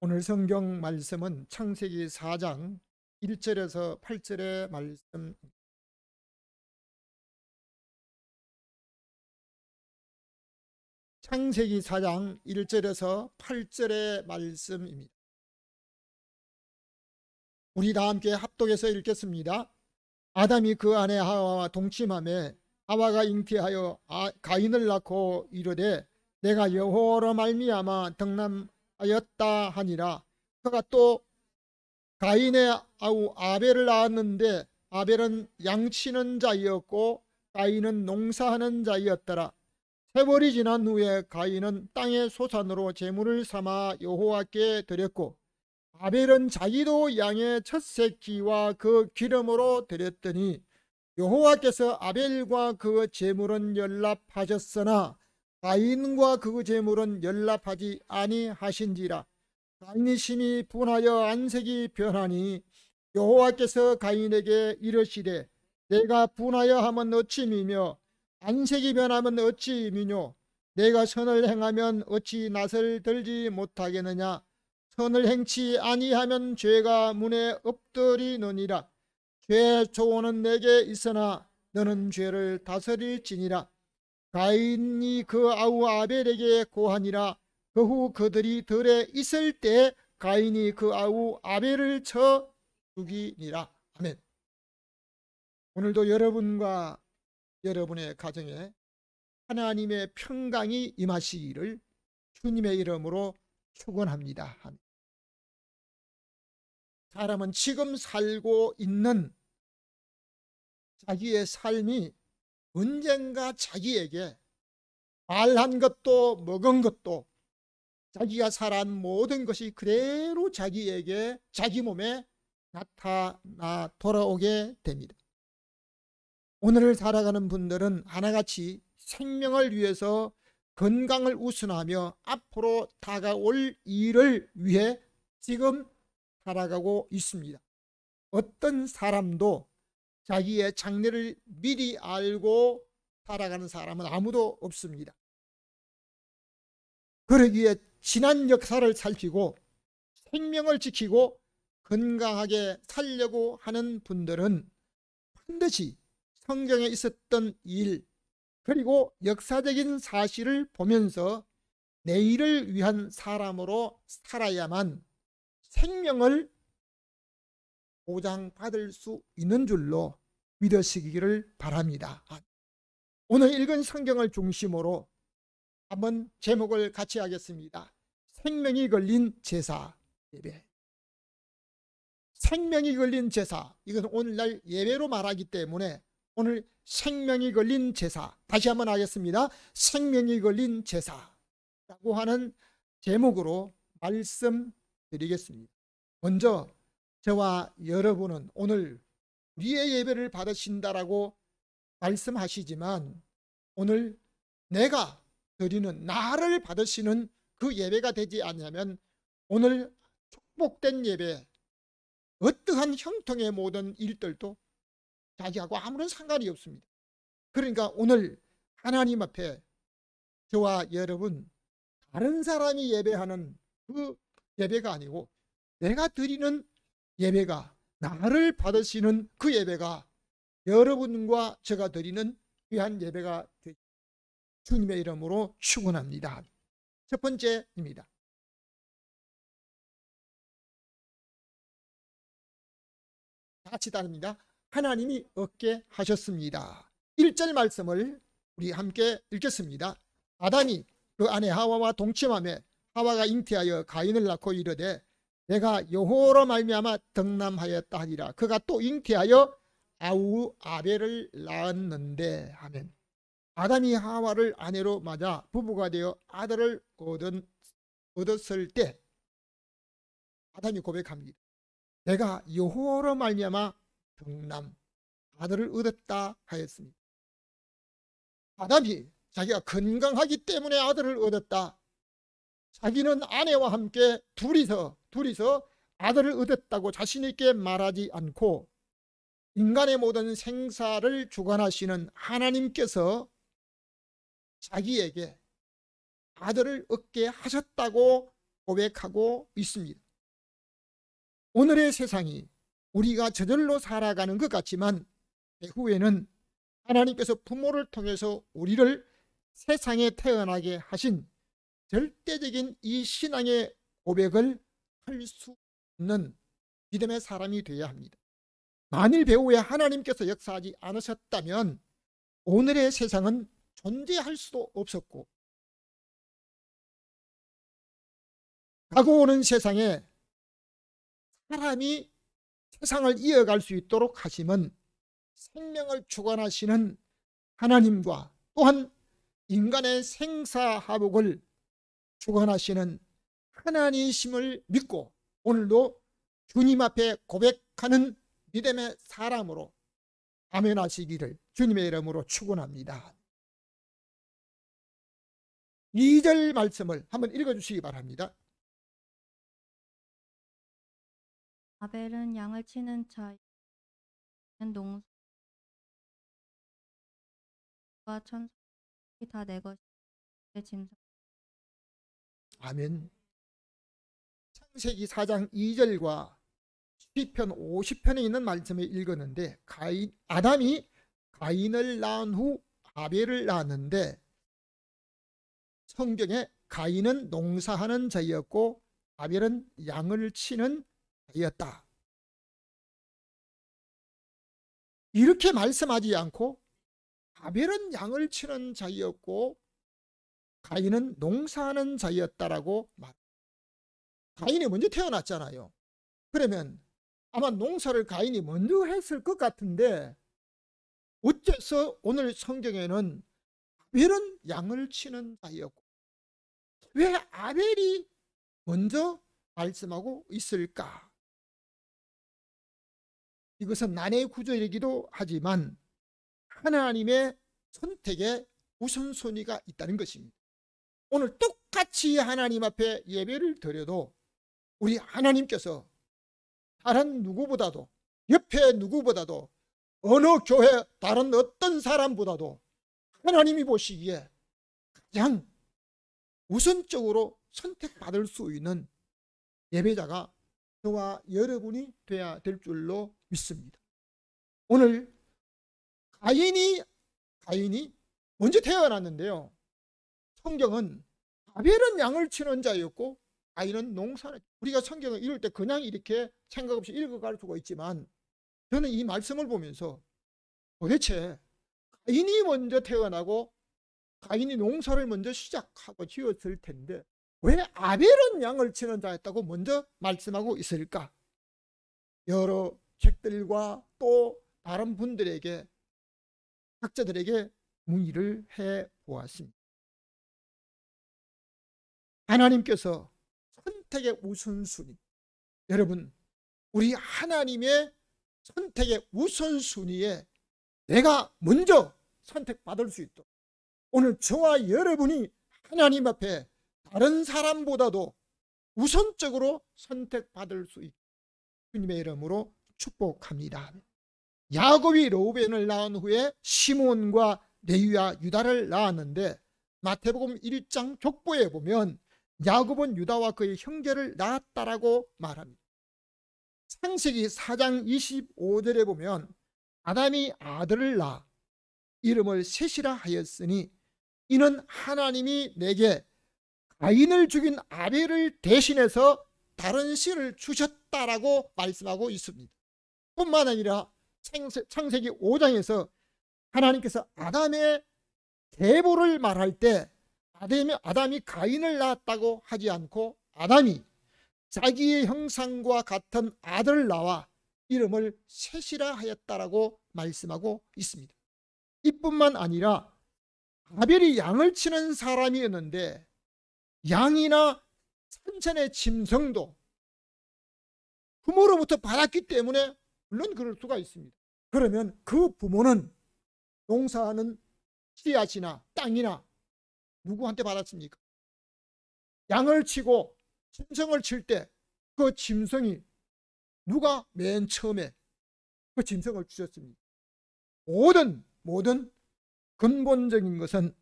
오늘 성경 말씀은 창세기 4장 1절에서 8절의 말씀. 창세기 4장 1절에서 8절의 말씀입니다. 우리 다 함께 합독해서 읽겠습니다. 아담이 그 아내 하와와 동침하매 하와가 잉태하여 가인을 낳고 이르되 내가 여호와로 말미암아 덕남하였다 하니라. 그가 또 가인의 아우 아벨을 낳았는데 아벨은 양치는 자이었고 가인은 농사하는 자이었더라. 세월이 지난 후에 가인은 땅의 소산으로 제물을 삼아 여호와께 드렸고 아벨은 자기도 양의 첫 새끼와 그 기름으로 드렸더니 여호와께서 아벨과 그 제물은 연락하셨으나 가인과 그 제물은 연락하지 아니하신지라. 가인이 심히 분하여 안색이 변하니 여호와께서 가인에게 이르시되 내가 분하여 하면 어찌 미며 안색이 변하면 어찌 미뇨. 내가 선을 행하면 어찌 낯을 들지 못하겠느냐. 선을 행치 아니하면 죄가 문에 엎드리느니라. 죄의 조언은 내게 있으나 너는 죄를 다스릴지니라. 가인이 그 아우 아벨에게 고하니라. 그 후 그들이 들에 있을 때 가인이 그 아우 아벨을 쳐 죽이니라. 아멘. 오늘도 여러분과 여러분의 가정에 하나님의 평강이 임하시기를 주님의 이름으로 축원합니다. 사람은 지금 살고 있는 자기의 삶이 언젠가 자기에게 말한 것도 먹은 것도 자기가 살아온 모든 것이 그대로 자기에게 자기 몸에 나타나 돌아오게 됩니다. 오늘을 살아가는 분들은 하나같이 생명을 위해서 건강을 우선하며 앞으로 다가올 일을 위해 지금 살아가고 있습니다. 어떤 사람도 자기의 장래를 미리 알고 살아가는 사람은 아무도 없습니다. 그러기에 지난 역사를 살피고 생명을 지키고 건강하게 살려고 하는 분들은 반드시 성경에 있었던 일 그리고 역사적인 사실을 보면서 내일을 위한 사람으로 살아야만 생명을 보장받을 수 있는 줄로 믿으시기를 바랍니다. 오늘 읽은 성경을 중심으로 한번 제목을 같이 하겠습니다. 생명이 걸린 제사 예배. 생명이 걸린 제사, 이것은 오늘날 예배로 말하기 때문에 오늘 생명이 걸린 제사, 다시 한번 하겠습니다. 생명이 걸린 제사라고 하는 제목으로 말씀드리겠습니다. 먼저 저와 여러분은 오늘 우리의 예배를 받으신다라고 말씀하시지만 오늘 내가 드리는 나를 받으시는 그 예배가 되지 않으면 오늘 축복된 예배, 어떠한 형통의 모든 일들도 자기하고 아무런 상관이 없습니다. 그러니까 오늘 하나님 앞에 저와 여러분 다른 사람이 예배하는 그 예배가 아니고 내가 드리는 예배가, 나를 받으시는 그 예배가 여러분과 제가 드리는 귀한 예배가 되기 주님의 이름으로 축원합니다. 첫 번째입니다. 같이 따릅니다. 하나님이 얻게 하셨습니다. 1절 말씀을 우리 함께 읽겠습니다. 아담이 그 아내 하와와 동침하며 하와가 잉태하여 가인을 낳고 이르되 내가 여호와로 말미암아 덕남하였다 하니라. 그가 또 잉태하여 아우 아벨을 낳았는데. 아멘. 아담이 하와를 아내로 맞아 부부가 되어 아들을 얻었을 때 아담이 고백합니다. 내가 여호와로 말미암아 덕남, 아들을 얻었다 하였습니다. 아담이 자기가 건강하기 때문에 아들을 얻었다. 자기는 아내와 함께 둘이서 아들을 얻었다고 자신 있게 말하지 않고 인간의 모든 생사를 주관하시는 하나님께서 자기에게 아들을 얻게 하셨다고 고백하고 있습니다. 오늘의 세상이 우리가 저절로 살아가는 것 같지만 배후에는 하나님께서 부모를 통해서 우리를 세상에 태어나게 하신 절대적인 이 신앙의 고백을 할 수 있는 믿음의 사람이 되어야 합니다. 만일 배후에 하나님께서 역사하지 않으셨다면 오늘의 세상은 존재할 수도 없었고, 가고 오는 세상에 사람이 세상을 이어갈 수 있도록 하심은 생명을 주관하시는 하나님과 또한 인간의 생사화복을 주관하시는 하나님이심을 믿고 오늘도 주님 앞에 고백하는 믿음의 사람으로 아멘하시기를 주님의 이름으로 축원합니다. 2절 말씀을 한번 읽어주시기 바랍니다. 아벨은 양을 치는 자, 농사와 천사가 다 내 것이 내 짐승. 아멘. 창세기 4장 2절과 시편 50편에 있는 말씀을 읽었는데, 아담이 가인을 낳은 후 아벨을 낳았는데, 성경에 가인은 농사하는 자였고 아벨은 양을 치는 자였다, 이렇게 말씀하지 않고 아벨은 양을 치는 자였고 가인은 농사하는 자였다라고 말. 가인이 먼저 태어났잖아요. 그러면 아마 농사를 가인이 먼저 했을 것 같은데 어째서 오늘 성경에는 아벨은 양을 치는 자였고 왜 아벨이 먼저 말씀하고 있을까? 이것은 난해의 구조이기도 하지만 하나님의 선택에 우선순위가 있다는 것입니다. 오늘 똑같이 하나님 앞에 예배를 드려도 우리 하나님께서 다른 누구보다도, 옆에 누구보다도, 어느 교회 다른 어떤 사람보다도 하나님이 보시기에 가장 우선적으로 선택받을 수 있는 예배자가 저와 여러분이 되어야 될 줄로 믿습니다. 오늘 가인이 먼저 태어났는데요, 성경은 아벨은 양을 치는 자였고 가인은 농사를. 우리가 성경을 읽을 때 그냥 이렇게 생각 없이 읽어갈 수가 있지만 저는 이 말씀을 보면서 도대체 가인이 먼저 태어나고 가인이 농사를 먼저 시작하고 지었을 텐데 왜 아벨은 양을 치는 자였다고 먼저 말씀하고 있을까? 여러 책들과 또 다른 분들에게, 학자들에게 문의를 해 보았습니다. 하나님께서 선택의 우선순위, 여러분 우리 하나님의 선택의 우선순위에 내가 먼저 선택받을 수 있도록 오늘 저와 여러분이 하나님 앞에 다른 사람보다도 우선적으로 선택받을 수 있게 주님의 이름으로 축복합니다. 야곱이 르우벤을 낳은 후에 시몬과 레위와 유다를 낳았는데 마태복음 1장 족보에 보면 야곱은 유다와 그의 형제를 낳았다라고 말합니다. 창세기 4장 25절에 보면 아담이 아들을 낳아 이름을 셋이라 하였으니 이는 하나님이 내게 가인을 죽인 아벨을 대신해서 다른 씨를 주셨다라고 말씀하고 있습니다. 뿐만 아니라 창세기 5장에서 하나님께서 아담의 계보를 말할 때 아담이 가인을 낳았다고 하지 않고 아담이 자기의 형상과 같은 아들을 낳아 이름을 셋이라 하였다라고 말씀하고 있습니다. 이뿐만 아니라 아벨이 양을 치는 사람이었는데 양이나 산천의 짐승도 부모로부터 받았기 때문에 물론 그럴 수가 있습니다. 그러면 그 부모는 농사하는 씨앗이나 땅이나 누구한테 받았습니까? 양을 치고 짐승을 칠 때 그 짐승이 누가 맨 처음에 그 짐승을 주셨습니까? 모든 근본적인 것은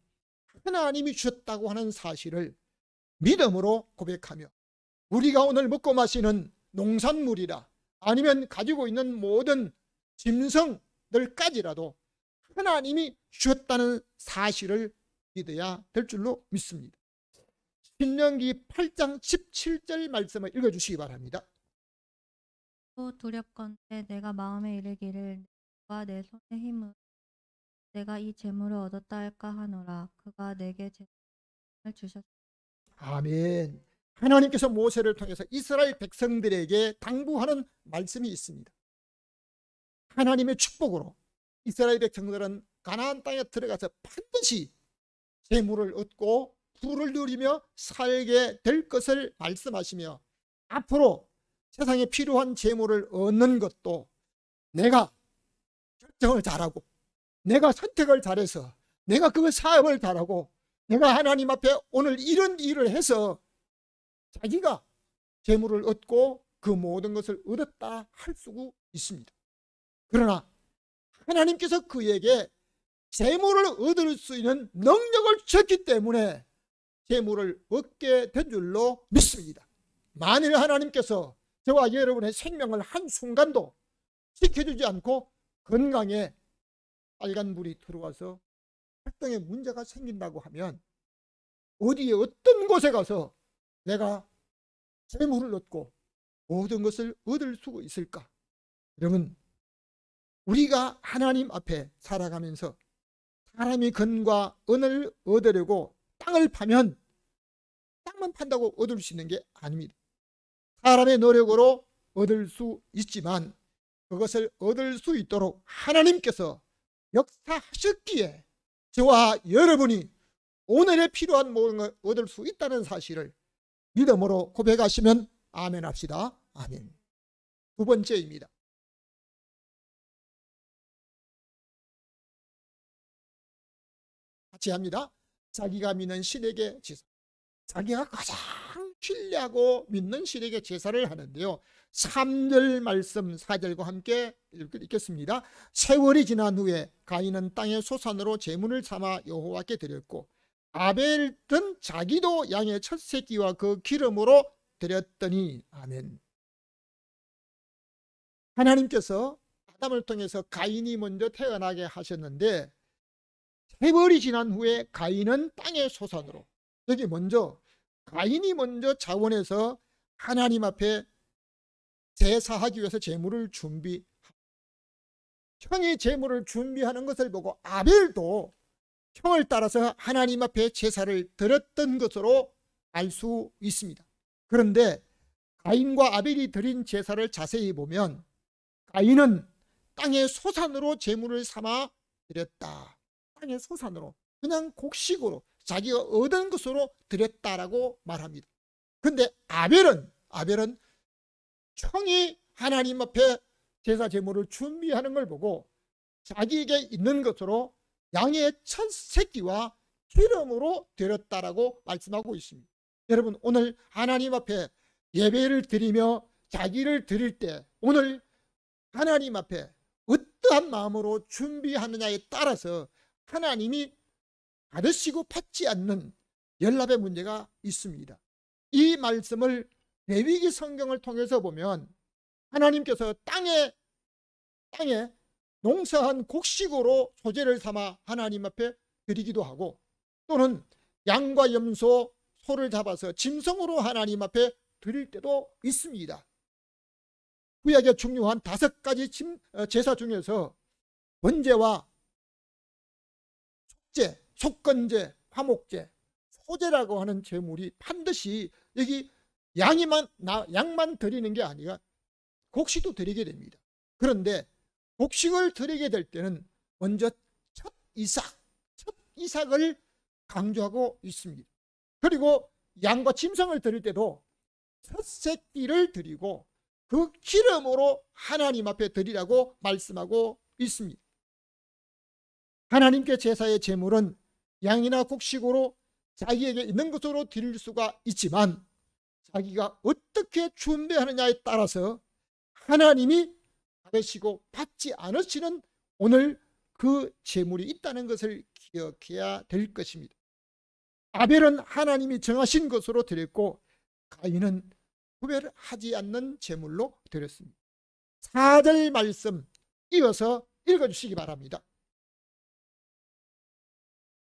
하나님이 주셨다고 하는 사실을 믿음으로 고백하며 우리가 오늘 먹고 마시는 농산물이라 아니면 가지고 있는 모든 짐승들까지라도 하나님이 주셨다는 사실을 믿어야 될 줄로 믿습니다. 신명기 8장 17절 말씀을 읽어주시기 바랍니다. 또 두렵건대 내가 마음에 이르기를 내가 내 손의 힘으로 내가 이 재물을 얻었다 할까 하노라. 그가 내게 재물을 주셨습니다. 아멘. 하나님께서 모세를 통해서 이스라엘 백성들에게 당부하는 말씀이 있습니다. 하나님의 축복으로 이스라엘 백성들은 가나안 땅에 들어가서 반드시 재물을 얻고 부를 누리며 살게 될 것을 말씀하시며, 앞으로 세상에 필요한 재물을 얻는 것도 내가 결정을 잘하고 내가 선택을 잘해서 내가 그 사업을 잘하고 내가 하나님 앞에 오늘 이런 일을 해서 자기가 재물을 얻고 그 모든 것을 얻었다 할 수 있습니다. 그러나 하나님께서 그에게 재물을 얻을 수 있는 능력을 주셨기 때문에 재물을 얻게 된 줄로 믿습니다. 만일 하나님께서 저와 여러분의 생명을 한순간도 지켜주지 않고 건강에 빨간불이 들어와서 활동에 문제가 생긴다고 하면 어디에 어떤 곳에 가서 내가 재물을 얻고 모든 것을 얻을 수 있을까? 여러분, 우리가 하나님 앞에 살아가면서 사람이 건과 은을 얻으려고 땅을 파면 땅만 판다고 얻을 수 있는 게 아닙니다. 사람의 노력으로 얻을 수 있지만 그것을 얻을 수 있도록 하나님께서 역사하셨기에 저와 여러분이 오늘에 필요한 모든 걸 얻을 수 있다는 사실을 믿음으로 고백하시면 아멘 합시다. 아멘. 두 번째입니다. 같이 합니다. 자기가 믿는 신에게 제사. 자기가 가장 신뢰하고 믿는 신에게 제사를 하는데요. 3절 말씀 4절과 함께 읽겠습니다. 세월이 지난 후에 가인은 땅의 소산으로 제물을 삼아 여호와께 드렸고 아벨은 자기도 양의 첫 새끼와 그 기름으로 드렸더니. 아멘. 하나님께서 아담을 통해서 가인이 먼저 태어나게 하셨는데 세월이 지난 후에 가인은 땅의 소산으로, 여기 먼저 가인이 먼저 자원해서 하나님 앞에 제사하기 위해서 제물을 준비합니다. 형이 제물을 준비하는 것을 보고 아벨도 형을 따라서 하나님 앞에 제사를 드렸던 것으로 알 수 있습니다. 그런데 가인과 아벨이 드린 제사를 자세히 보면 가인은 땅의 소산으로 제물을 삼아 드렸다. 땅의 소산으로, 그냥 곡식으로 자기가 얻은 것으로 드렸다라고 말합니다. 그런데 아벨은 형이 하나님 앞에 제사 제물을 준비하는 걸 보고 자기에게 있는 것으로 양의 첫 새끼와 기름으로 드렸다라고 말씀하고 있습니다. 여러분, 오늘 하나님 앞에 예배를 드리며 자기를 드릴 때 오늘 하나님 앞에 어떠한 마음으로 준비하느냐에 따라서 하나님이 받으시고 받지 않는 연락의 문제가 있습니다. 이 말씀을 레위기 성경을 통해서 보면 하나님께서 땅에 농사한 곡식으로 소재를 삼아 하나님 앞에 드리기도 하고, 또는 양과 염소, 소를 잡아서 짐승으로 하나님 앞에 드릴 때도 있습니다. 구약의 중요한 5가지 제사 중에서 번제와 속죄, 속건제, 화목제, 소제라고 하는 제물이 반드시 여기 양만 드리는 게 아니라 곡식도 드리게 됩니다. 그런데 곡식을 드리게 될 때는 먼저 첫 이삭을 강조하고 있습니다. 그리고 양과 짐승을 드릴 때도 첫 새끼를 드리고 그 기름으로 하나님 앞에 드리라고 말씀하고 있습니다. 하나님께 제사의 제물은 양이나 곡식으로 자기에게 있는 것으로 드릴 수가 있지만 자기가 어떻게 준비하느냐에 따라서 하나님이 받으시고 받지 않으시는 오늘 그 제물이 있다는 것을 기억해야 될 것입니다. 아벨은 하나님이 정하신 것으로 드렸고 가인은 구별을 하지 않는 제물로 드렸습니다. 4절 말씀 이어서 읽어주시기 바랍니다.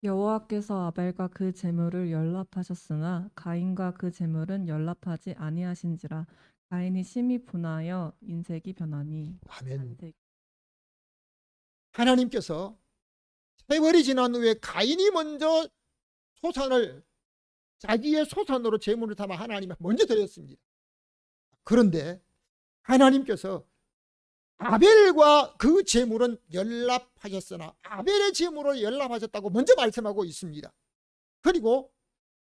여호와께서 아벨과 그 제물을 연락하셨으나 가인과 그 제물은 연락하지 아니하신지라. 가인이 심히 분하여 인색이 변하니. 아멘. 하나님께서 세월이 지난 후에 가인이 먼저 자기의 소산으로 제물을 담아 하나님에 먼저 드렸습니다. 그런데 하나님께서 아벨과 그 제물은 연락하셨으나 아벨의 제물을 연락하셨다고 먼저 말씀하고 있습니다. 그리고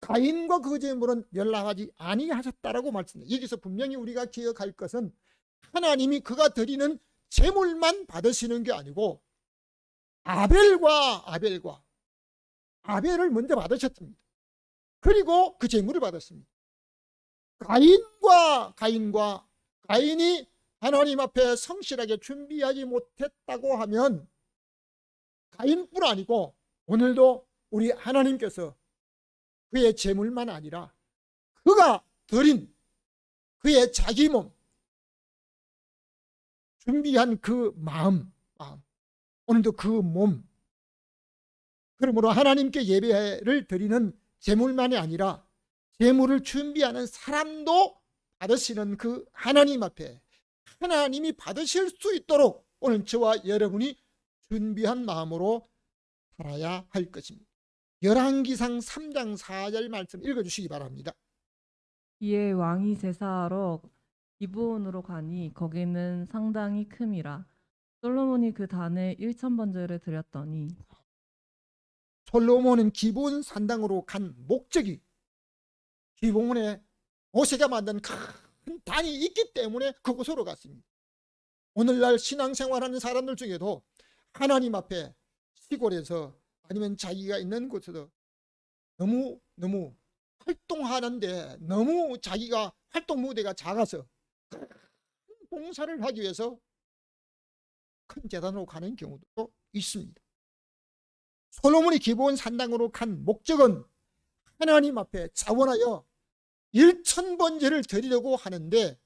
가인과 그 제물은 연락하지 아니하셨다라고 말씀합니다. 여기서 분명히 우리가 기억할 것은 하나님이 그가 드리는 제물만 받으시는 게 아니고 아벨을 먼저 받으셨습니다. 그리고 그 제물을 받았습니다. 가인이 하나님 앞에 성실하게 준비하지 못했다고 하면 가인뿐 아니고 오늘도 우리 하나님께서 그의 제물만 아니라 그가 드린 그의 자기 몸 준비한 그 마음 오늘도 그 몸 그러므로 하나님께 예배를 드리는 제물만이 아니라 제물을 준비하는 사람도 받으시는 그 하나님 앞에 하나님이 받으실 수 있도록 오늘 저와 여러분이 준비한 마음으로 살아야 할 것입니다. 열왕기상 3장 4절 말씀 읽어주시기 바랍니다. 이에 왕이 제사하러 기브온으로 가니 거기는 상당히 큼이라. 솔로몬이 그 단에 1000번제를 드렸더니. 솔로몬은 기브온 산당으로 간 목적이 기브온에 모세가 만든 큰 단이 있기 때문에 그곳으로 갔습니다. 오늘날 신앙생활하는 사람들 중에도 하나님 앞에 시골에서 아니면 자기가 있는 곳에서 너무 활동하는데 너무 자기가 활동 무대가 작아서 큰 봉사를 하기 위해서 큰 제단으로 가는 경우도 있습니다. 솔로몬이 기브온 산당으로 간 목적은 하나님 앞에 자원하여 1000번제를 드리려고 하는데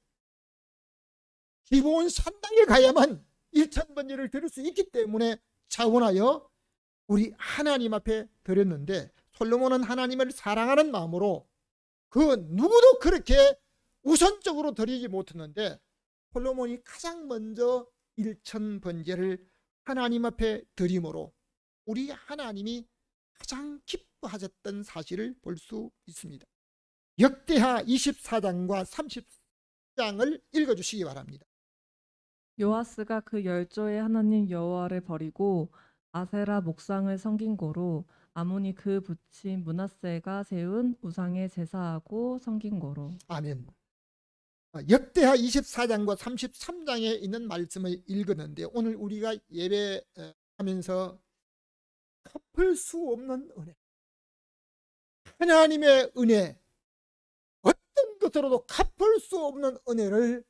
기브온 산당에 가야만 1000번제를 드릴 수 있기 때문에 자원하여 우리 하나님 앞에 드렸는데 솔로몬은 하나님을 사랑하는 마음으로 그 누구도 그렇게 우선적으로 드리지 못했는데 솔로몬이 가장 먼저 1000번제를 하나님 앞에 드림으로 우리 하나님이 가장 기뻐하셨던 사실을 볼 수 있습니다. 역대하 24장과 30장을 읽어주시기 바랍니다. 요아스가 그 열조의 하나님 여호와를 버리고 아세라 목상을 섬긴 고로 아몬이 그 부친 므낫세가 세운 우상에 제사하고 섬긴 고로. 아멘. 역대하 24장과 33장에 있는 말씀을 읽었는데 오늘 우리가 예배하면서 갚을 수 없는 은혜, 하나님의 은혜, 어떤 것으로도 갚을 수 없는 은혜를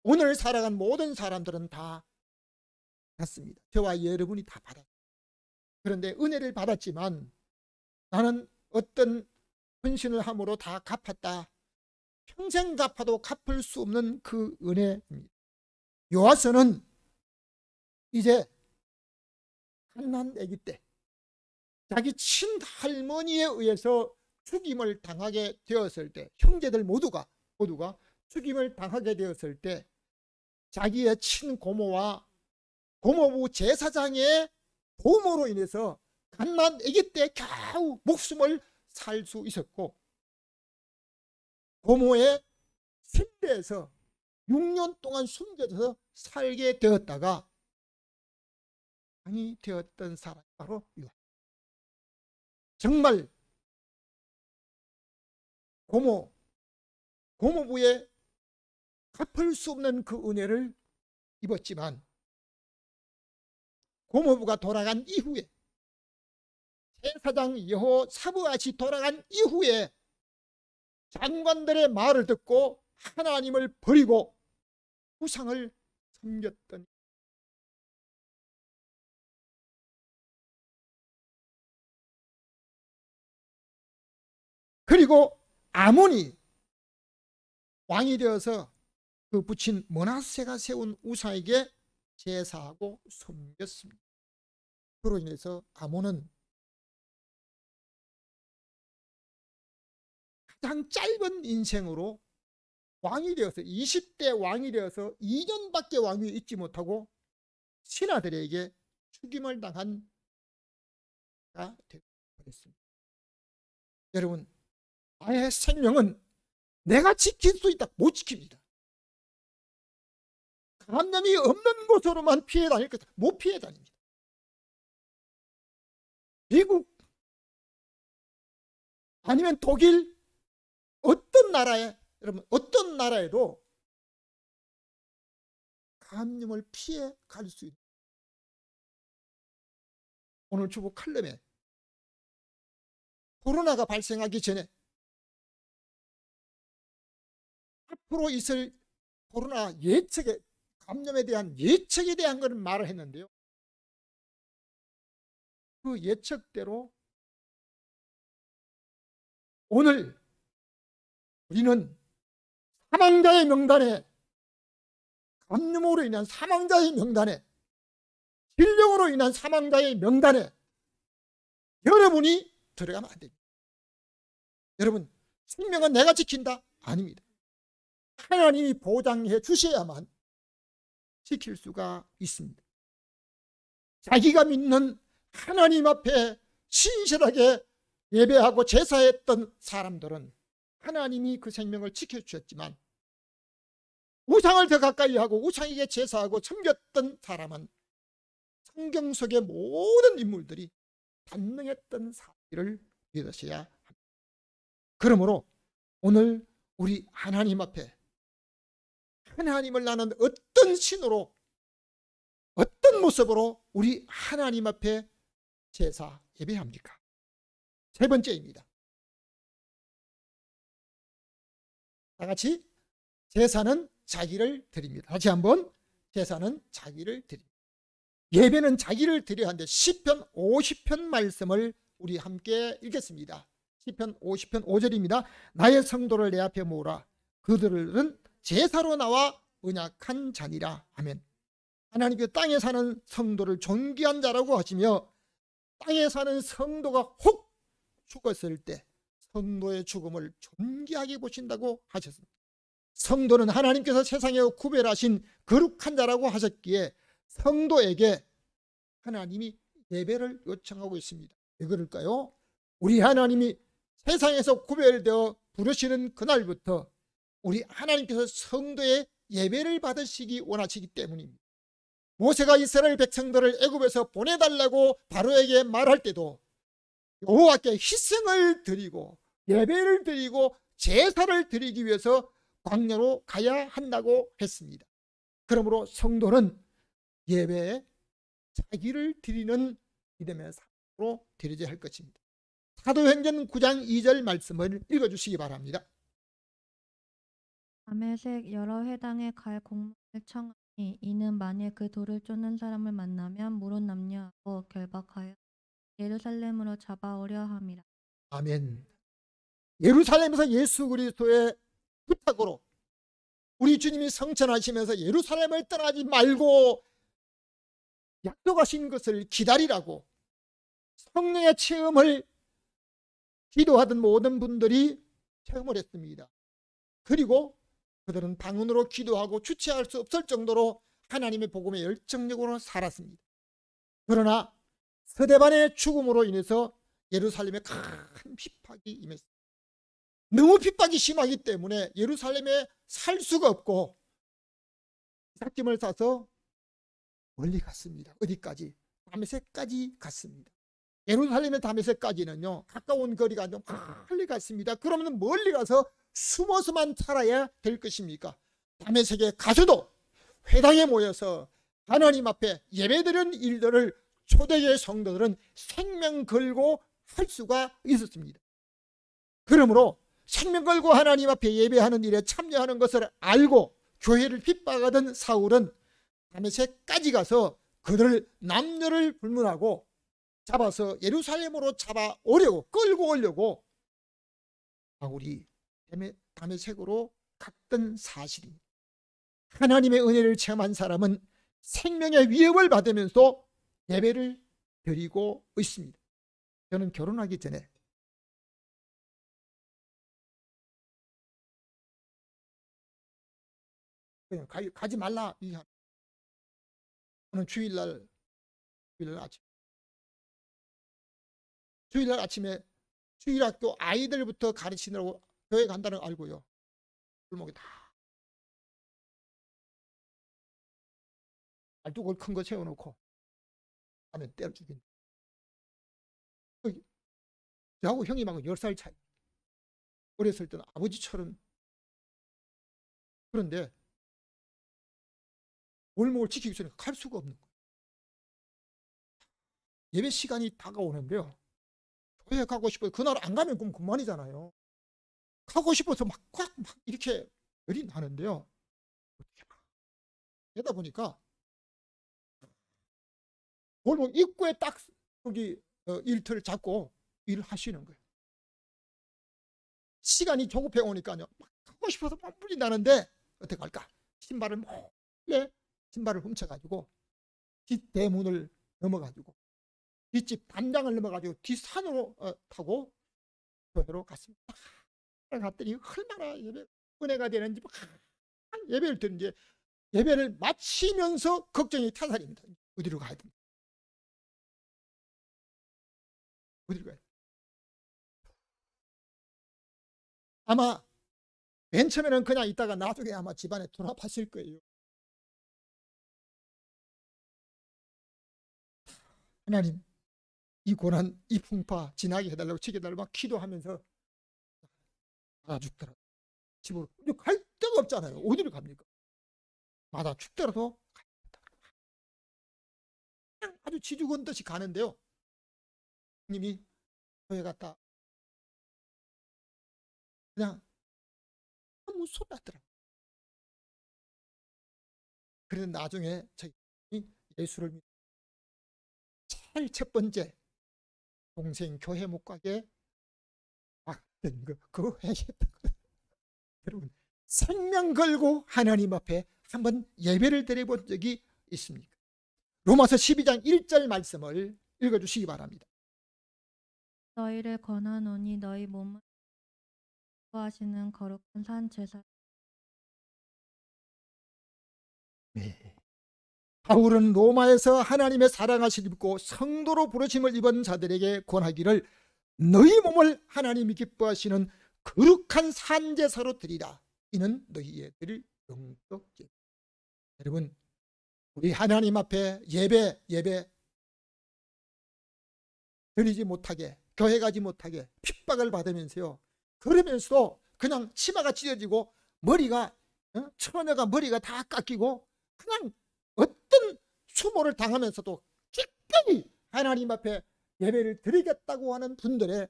오늘 살아간 모든 사람들은 다 받습니다. 저와 여러분이 다 받았습니다. 그런데 은혜를 받았지만 나는 어떤 헌신을 함으로 다 갚았다. 평생 갚아도 갚을 수 없는 그 은혜입니다. 요아스는 이제 갓난 아기 때 자기 친할머니에 의해서 죽임을 당하게 되었을 때 형제들 모두가 죽임을 당하게 되었을 때 자기의 친고모와 고모부 제사장의 도움으로 인해서 갓난 아기 때 겨우 목숨을 살 수 있었고 고모의 침대에서 6년 동안 숨겨져서 살게 되었다가 왕이 되었던 사람이 바로 요아스. 정말 고모부의 갚을 수 없는 그 은혜를 입었지만 고모부가 돌아간 이후에 제사장 여호사밧이 돌아간 이후에 장관들의 말을 듣고 하나님을 버리고 우상을 섬겼던 그리고 아몬이 왕이 되어서 그 붙인 므낫세가 세운 우상에게 제사하고 섬겼습니다. 그로 인해서 아몬은 가장 짧은 인생으로 왕이 되어서 20대 왕이 되어서 2년밖에 왕위에 있지 못하고 신하들에게 죽임을 당한 자가 되었습니다. 여러분, 나의 생명은 내가 지킬 수 있다 못 지킵니다. 감염이 없는 곳으로만 피해 다닐 것 못 피해 다닙니다. 미국 아니면 독일 어떤 나라에 여러분 어떤 나라에도 감염을 피해 갈 수 있는 오늘 주보 칼럼에 코로나가 발생하기 전에 앞으로 있을 코로나 예측에 감염에 대한 예측에 대한 것을 말을 했는데요. 그 예측대로 오늘 우리는 사망자의 명단에 감염으로 인한 사망자의 명단에 질병으로 인한 사망자의 명단에 여러분이 들어가면 안 됩니다. 여러분, 생명은 내가 지킨다? 아닙니다. 하나님이 보장해 주셔야만 지킬 수가 있습니다. 자기가 믿는 하나님 앞에 신실하게 예배하고 제사했던 사람들은 하나님이 그 생명을 지켜주셨지만 우상을 더 가까이 하고 우상에게 제사하고 섬겼던 사람은 성경 속의 모든 인물들이 단능했던 사실을 믿으셔야 합니다. 그러므로 오늘 우리 하나님 앞에 하나님을 나는 어떤 신으로 어떤 모습으로 우리 하나님 앞에 제사 예배합니까? 세 번째입니다. 다 같이 제사는 자기를 드립니다. 다시 한번 제사는 자기를 드립니다. 예배는 자기를 드려야 하는데 시편 50편 말씀을 우리 함께 읽겠습니다. 시편 50편 5절입니다. 나의 성도를 내 앞에 모으라. 그들은 제사로 나와 언약한 자니라. 아멘. 하나님께서 땅에 사는 성도를 존귀한 자라고 하시며 땅에 사는 성도가 혹 죽었을 때 성도의 죽음을 존귀하게 보신다고 하셨습니다. 성도는 하나님께서 세상에 구별하신 거룩한 자라고 하셨기에 성도에게 하나님이 예배를 요청하고 있습니다. 왜 그럴까요? 우리 하나님이 세상에서 구별되어 부르시는 그날부터 우리 하나님께서 성도의 예배를 받으시기 원하시기 때문입니다. 모세가 이스라엘 백성들을 애굽에서 보내달라고 바로에게 말할 때도 여호와께 희생을 드리고 예배를 드리고 제사를 드리기 위해서 광야로 가야 한다고 했습니다. 그러므로 성도는 예배에 자기를 드리는 믿음의 삶으로 드려야 할 것입니다. 사도행전 9장 2절 말씀을 읽어주시기 바랍니다. 다메섹 여러 회당에 갈 공문을 청하니 이는 만일 그 돌을 쫓는 사람을 만나면 무릇 남녀하고 결박하여 예루살렘으로 잡아오려 함이라. 아멘. 예루살렘에서 예수 그리스도의 부탁으로 우리 주님이 성천하시면서 예루살렘을 떠나지 말고 약속하신 것을 기다리라고 성령의 체험을 기도하던 모든 분들이 체험을 했습니다. 그리고 그들은 방언으로 기도하고 주체할 수 없을 정도로 하나님의 복음에 열정적으로 살았습니다. 그러나 스데반의 죽음으로 인해서 예루살렘에 큰 핍박이 임했습니다. 너무 핍박이 심하기 때문에 예루살렘에 살 수가 없고 삭김을 싸서 멀리 갔습니다. 어디까지? 다메섹까지 갔습니다. 예루살렘의 다메섹까지는요 가까운 거리가 좀 멀리 갔습니다. 그러면 멀리 가서 숨어서만 살아야 될 것입니까? 다메섹에 가서도 회당에 모여서 하나님 앞에 예배드리는 일들을 초대교회 성도들은 생명 걸고 할 수가 있었습니다. 그러므로 생명 걸고 하나님 앞에 예배하는 일에 참여하는 것을 알고 교회를 핍박하던 사울은 다메섹까지 가서 그들을 남녀를 불문하고 잡아서 예루살렘으로 잡아오려고 끌고 오려고 바울이 다메섹으로 같던 사실입니다. 하나님의 은혜를 체험한 사람은 생명의 위협을 받으면서 예배를 드리고 있습니다. 저는 결혼하기 전에 그냥 가지 말라. 저는 주일날 아침에 주일학교 아이들부터 가르치느라고 교회 간다는 거 알고요. 골목에 다 알뚝을 큰 거 세워놓고 안에 때려 죽인. 저하고 형님하고 10살 차이. 어렸을 때는 아버지처럼. 그런데 골목을 지키기 위해서 갈 수가 없는 거예요. 예배 시간이 다가오는데요. 교회 가고 싶어요. 그날 안 가면 그럼 그만이잖아요. 가고 싶어서 막 이렇게 열이 나는데요. 그러다 보니까 골목 입구에 딱 여기 일터를 잡고 일을 하시는 거예요. 시간이 조급해 오니까요. 막 가고 싶어서 막 불이 나는데 어떻게 할까? 신발을 몰래 훔쳐가지고 뒷대문을 넘어가지고 뒷집 단장을 넘어가지고 뒷산으로 타고 교회로 갔습니다. 갔더니 얼마나 은혜가 되는지 예배를 드는지 예배를 마치면서 걱정이 타살입니다. 어디로 가야 됩니까? 어디로 가야 됩니까? 아마 맨 처음에는 그냥 있다가 나중에 아마 집안에 돌아봤을 거예요. 하나님, 이 고난, 이 풍파 지나게 해달라고 지켜달라고 막 기도하면서 맞아 죽더라도 집으로 갈 데가 없잖아요. 어디로 갑니까? 맞아 죽더라도 그냥 아주 지죽은 듯이 가는데요. 님이 교회 갔다 그냥 아무 소리 났더라고요. 그래서 나중에 저희 예수를 믿고 제일 첫 번째 동생 교회 못 가게 막던 거 그거 해야겠다. 여러분 생명 걸고 하나님 앞에 한번 예배를 드려본 적이 있습니까? 로마서 12장 1절 말씀을 읽어주시기 바랍니다. 너희를 권하노니 너희 몸을 하시는 거룩한 산 제사. 네. 바울은 로마에서 하나님의 사랑하심을 입고 성도로 부르심을 입은 자들에게 권하기를 너희 몸을 하나님이 기뻐하시는 거룩한 산 제사로 드리라. 이는 너희의 드릴 영적죄. 여러분 우리 하나님 앞에 예배 드리지 못하게 교회 가지 못하게 핍박을 받으면서요. 그러면서도 그냥 치마가 찢어지고 머리가 처녀가 머리가 다 깎이고 그냥 어떤 수모를 당하면서도 기꺼이 하나님 앞에 예배를 드리겠다고 하는 분들의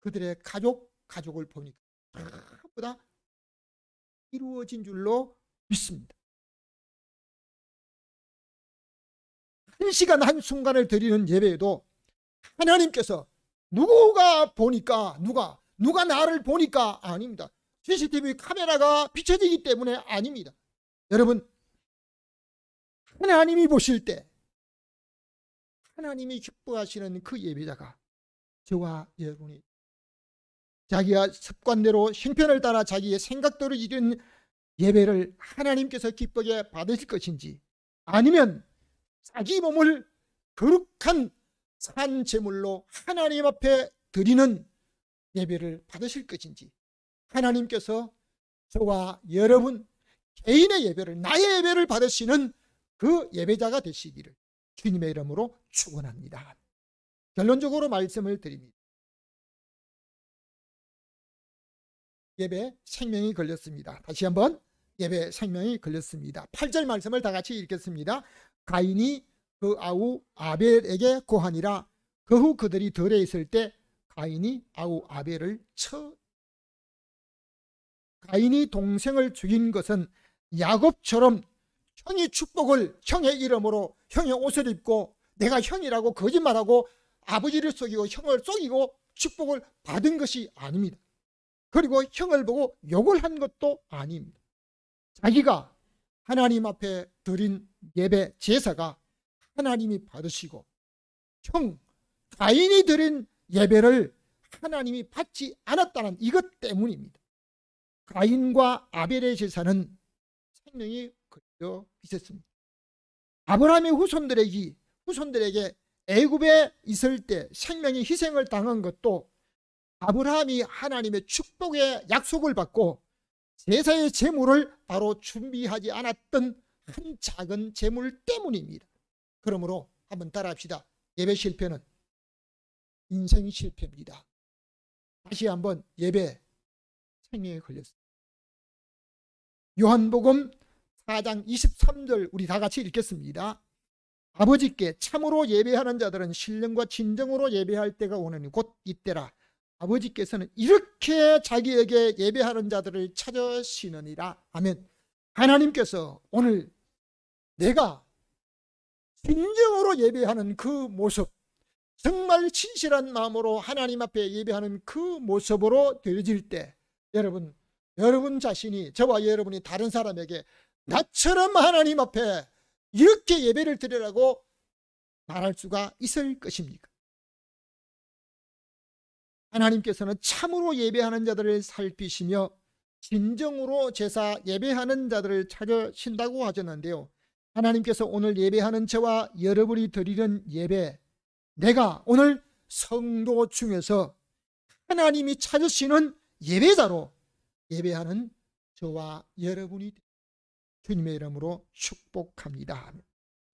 그들의 가족을 보니까 전부 다 이루어진 줄로 믿습니다. 한 시간 한순간을 드리는 예배에도 하나님께서 누가 보니까 누가 나를 보니까 아닙니다. CCTV 카메라가 비춰지기 때문에 아닙니다. 여러분 하나님이 보실 때 하나님이 기뻐하시는 그 예배자가 저와 여러분이 자기가 습관대로 형편을 따라 자기의 생각대로 이룬 예배를 하나님께서 기쁘게 받으실 것인지 아니면 자기 몸을 거룩한 산 제물로 하나님 앞에 드리는 예배를 받으실 것인지 하나님께서 저와 여러분 개인의 예배를 나의 예배를 받으시는 그 예배자가 되시기를 주님의 이름으로 축원합니다. 결론적으로 말씀을 드립니다. 예배 생명이 걸렸습니다. 다시 한번 예배 생명이 걸렸습니다. 8절 말씀을 다 같이 읽겠습니다. 가인이 그 아우 아벨에게 고하니라. 그 후 그들이 들에 있을 때 가인이 아우 아벨을 가인이 동생을 죽인 것은 야곱처럼 형이 축복을 형의 이름으로 형의 옷을 입고 내가 형이라고 거짓말하고 아버지를 속이고 형을 속이고 축복을 받은 것이 아닙니다. 그리고 형을 보고 욕을 한 것도 아닙니다. 자기가 하나님 앞에 드린 예배 제사가 하나님이 받으시고 형 가인이 드린 예배를 하나님이 받지 않았다는 이것 때문입니다. 가인과 아벨의 제사는 생명이 걸려 있었습니다. 아브라함의 후손들에게 애굽에 있을 때 생명의 희생을 당한 것도 아브라함이 하나님의 축복의 약속을 받고 제사의 제물을 바로 준비하지 않았던 한 작은 제물 때문입니다. 그러므로 한번 따라합시다. 예배 실패는 인생 실패입니다. 다시 한번 예배 생명에 걸렸습니다. 요한복음 4장 23절 우리 다 같이 읽겠습니다. 아버지께 참으로 예배하는 자들은 신령과 진정으로 예배할 때가 오느니 곧 이때라. 아버지께서는 이렇게 자기에게 예배하는 자들을 찾으시느니라. 아멘. 하나님께서 오늘 내가 진정으로 예배하는 그 모습, 정말 진실한 마음으로 하나님 앞에 예배하는 그 모습으로 되어질 때 여러분 자신이, 저와 여러분이 다른 사람에게 나처럼 하나님 앞에 이렇게 예배를 드리라고 말할 수가 있을 것입니까? 하나님께서는 참으로 예배하는 자들을 살피시며 진정으로 제사 예배하는 자들을 찾으신다고 하셨는데요. 하나님께서 오늘 예배하는 저와 여러분이 드리는 예배, 내가 오늘 성도 중에서 하나님이 찾으시는 예배자로 예배하는 저와 여러분이 주님의 이름으로 축복합니다.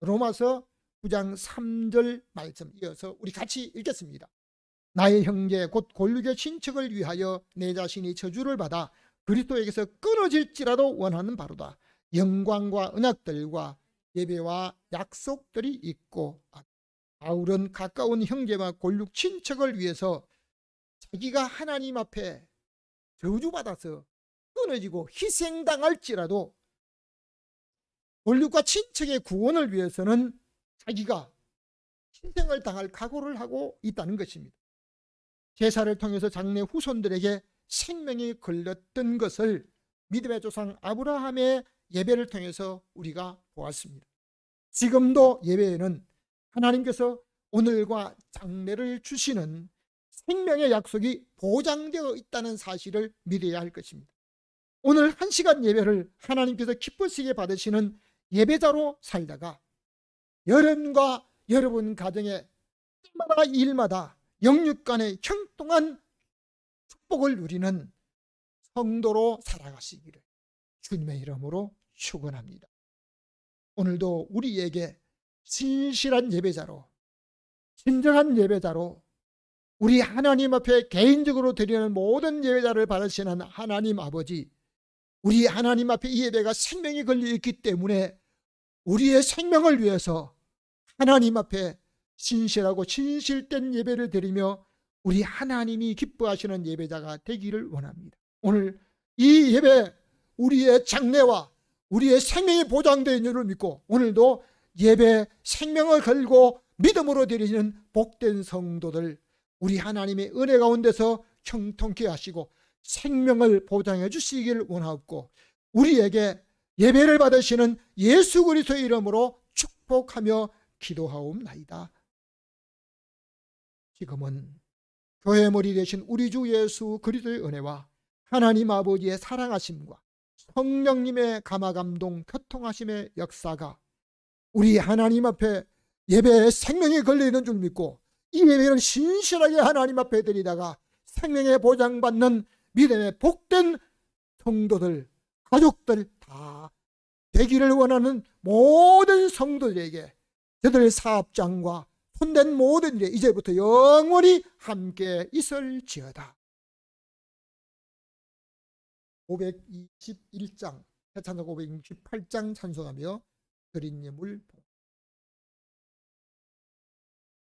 로마서 9장 3절 말씀 이어서 우리 같이 읽겠습니다. 나의 형제 곧 골육의 친척을 위하여 내 자신이 저주를 받아 그리스도에게서 끊어질지라도 원하는 바로다. 영광과 언약들과 예배와 약속들이 있고, 바울은 가까운 형제와 골육 친척을 위해서 자기가 하나님 앞에 저주받아서 끊어지고 희생당할지라도 골육과 친척의 구원을 위해서는 자기가 희생을 당할 각오를 하고 있다는 것입니다. 제사를 통해서 장래 후손들에게 생명이 걸렸던 것을 믿음의 조상 아브라함의 예배를 통해서 우리가 보았습니다. 지금도 예배에는 하나님께서 오늘과 장래를 주시는 생명의 약속이 보장되어 있다는 사실을 믿어야 할 것입니다. 오늘 1시간 예배를 하나님께서 기쁘시게 받으시는 예배자로 살다가 여러분과 여러분 가정의 때마다 일마다 영육간의 형통한 축복을 누리는 성도로 살아가시기를 주님의 이름으로 축원합니다. 오늘도 우리에게 진실한 예배자로, 진정한 예배자로 우리 하나님 앞에 개인적으로 드리는 모든 예배자를 받으시는 하나님 아버지, 우리 하나님 앞에 이 예배가 생명이 걸려있기 때문에 우리의 생명을 위해서 하나님 앞에 진실하고 진실된 예배를 드리며 우리 하나님이 기뻐하시는 예배자가 되기를 원합니다. 오늘 이 예배, 우리의 장래와 우리의 생명이 보장되어 있는 줄 믿고 오늘도 예배 생명을 걸고 믿음으로 드리는 복된 성도들, 우리 하나님의 은혜 가운데서 형통케 하시고 생명을 보장해 주시기를 원하옵고, 우리에게 예배를 받으시는 예수 그리스도의 이름으로 축복하며 기도하옵나이다. 지금은 교회 머리 되신 우리 주 예수 그리스도의 은혜와 하나님 아버지의 사랑하심과 성령님의 감화감동 교통하심의 역사가 우리 하나님 앞에 예배에 생명이 걸려있는 줄 믿고 이 예배를 신실하게 하나님 앞에 드리다가 생명의 보장받는 믿음의 복된 성도들, 가족들 다 되기를 원하는 모든 성도들에게 저들의 사업장과 손댄 모든 일에 이제부터 영원히 함께 있을지어다. 521장, 해찬송 568장 찬송하며 드린 예물